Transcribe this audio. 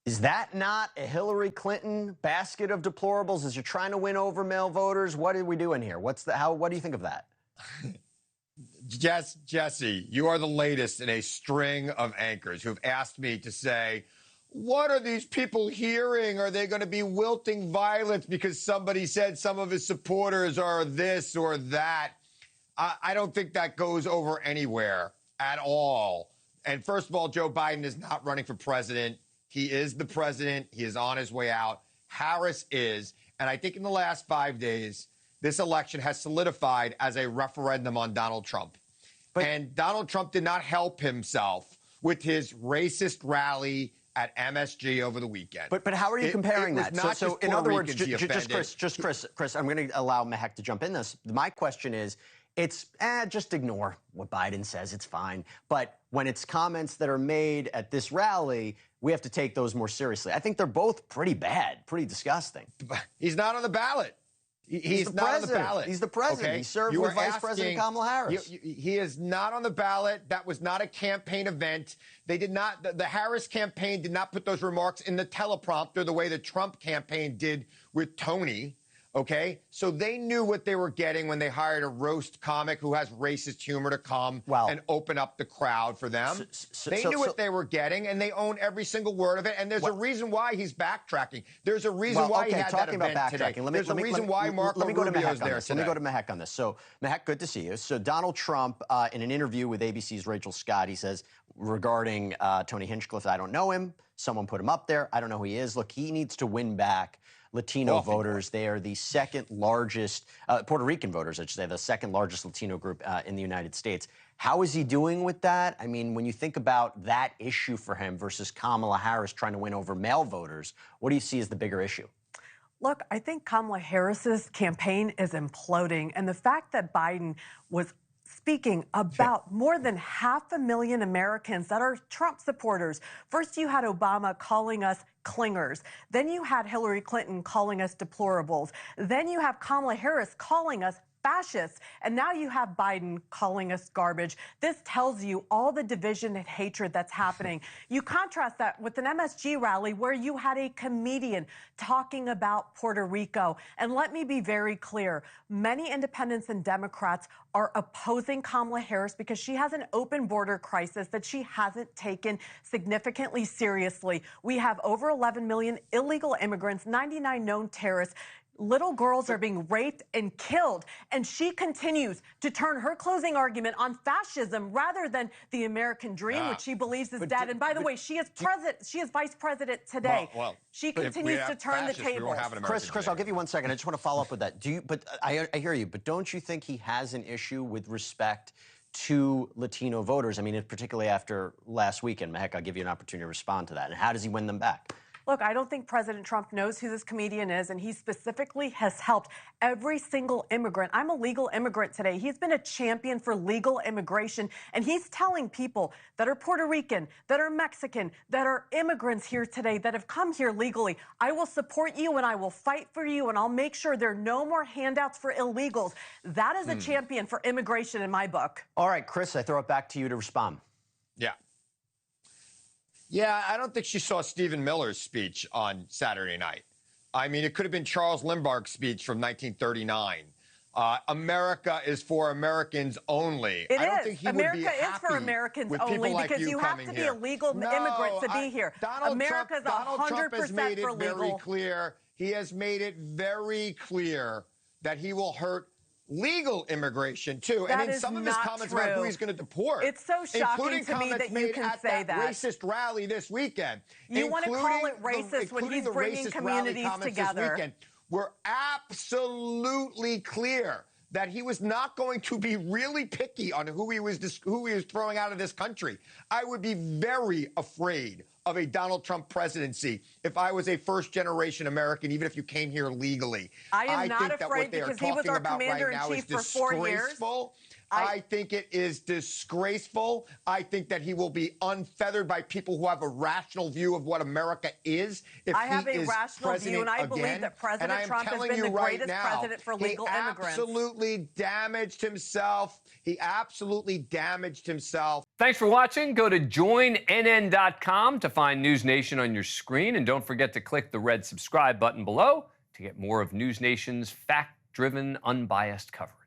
Is that not a Hillary Clinton basket of deplorables as you're trying to win over male voters? What are we doing here? What do you think of that? Jesse, you are the latest in a string of anchors who have asked me to say, what are these people hearing? Are they going to be wilting violets because somebody said some of his supporters are this or that? I don't think that goes over anywhere at all. And first of all, Joe Biden is not running for president. He is the president. He is on his way out. Harris is. And I think in the last 5 days, this election has solidified as a referendum on Donald Trump. And Donald Trump did not help himself with his racist rally at MSG over the weekend. But how are you comparing that? So in other words, Chris, I'm going to allow Mehek to jump in this. My question is, just ignore what Biden says. It's fine. But when it's comments that are made at this rally, we have to take those more seriously. I think they're both pretty bad, pretty disgusting. He's not on the ballot. He's not on the ballot. He's the president. Okay? He served with Vice President Kamala Harris. He is not on the ballot. That was not a campaign event. They did not. The Harris campaign did not put those remarks in the teleprompter the way the Trump campaign did with Tony. Okay, so they knew what they were getting when they hired a roast comic who has racist humor to come and open up the crowd for them. They knew what they were getting, and they own every single word of it. And there's a reason why he's backtracking. There's a reason why he had that event today. There's a reason why Marco Rubio's there today. Let me go to Mehek on this. So, Mehek, good to see you. So Donald Trump, in an interview with ABC's Rachel Scott, he says regarding Tony Hinchcliffe, I don't know him. Someone put him up there. I don't know who he is. Look, he needs to win back Latino voters. They are the second largest, Puerto Rican voters, I should say, the second largest Latino group in the United States. How is he doing with that? I mean, when you think about that issue for him versus Kamala Harris trying to win over male voters, what do you see as the bigger issue? Look, I think Kamala Harris's campaign is imploding. And the fact that Biden was speaking about more than 500,000 Americans that are Trump supporters. First, you had Obama calling us clingers. Then you had Hillary Clinton calling us deplorables. Then you have Kamala Harris calling us fascists. And now you have Biden calling us garbage. This tells you all the division and hatred that's happening. You contrast that with an MSG rally where you had a comedian talking about Puerto Rico. And let me be very clear. Many independents and Democrats are opposing Kamala Harris because she has an open border crisis that she hasn't taken significantly seriously. We have over 11 million illegal immigrants, 99 known terrorists. Little girls are being raped and killed, and she continues to turn her closing argument on fascism rather than the American dream, which she believes is dead. And by the way, she is vice president today. She continues to turn the tables. Chris, I'll give you 1 second. I just want to follow up with that. I hear you, but don't you think he has an issue with respect to Latino voters? I mean, particularly after last weekend. Mehek, I'll give you an opportunity to respond to that. And how does he win them back? Look, I don't think President Trump knows who this comedian is, and he specifically has helped every single immigrant. I'm a legal immigrant today. He's been a champion for legal immigration, and he's telling people that are Puerto Rican, that are Mexican, that are immigrants here today, that have come here legally, I will support you and I will fight for you, and I'll make sure there are no more handouts for illegals. That is a champion for immigration in my book. All right, Chris, I throw it back to you to respond. Yeah, I don't think she saw Stephen Miller's speech on Saturday night. I mean, it could have been Charles Lindbergh's speech from 1939. America is for Americans only. I don't think he would be happy is for Americans only because you have to be a legal immigrant to be here. America is 100% for legal. Very clear. He has made it very clear that he will hurt legal immigration, too. That and in some of his comments about who he's going to deport. It's so shocking to me that you can say that. Racist rally this weekend. You want to call it racist when he's bringing communities together. We're absolutely clear that he was not going to be really picky on who he was throwing out of this country. I would be very afraid of a Donald Trump presidency if I was a first-generation American, even if you came here legally. I am not afraid because he was our commander-in-chief for 4 years. I think it is disgraceful. I think that he will be unfeathered by people who have a rational view of what America is. I have a rational view, and I believe that President Trump has been the greatest president for legal immigrants. He absolutely damaged himself. He absolutely damaged himself. Thanks for watching. Go to joinnn.com to find NewsNation on your screen. And don't forget to click the red subscribe button below to get more of NewsNation's fact-driven, unbiased coverage.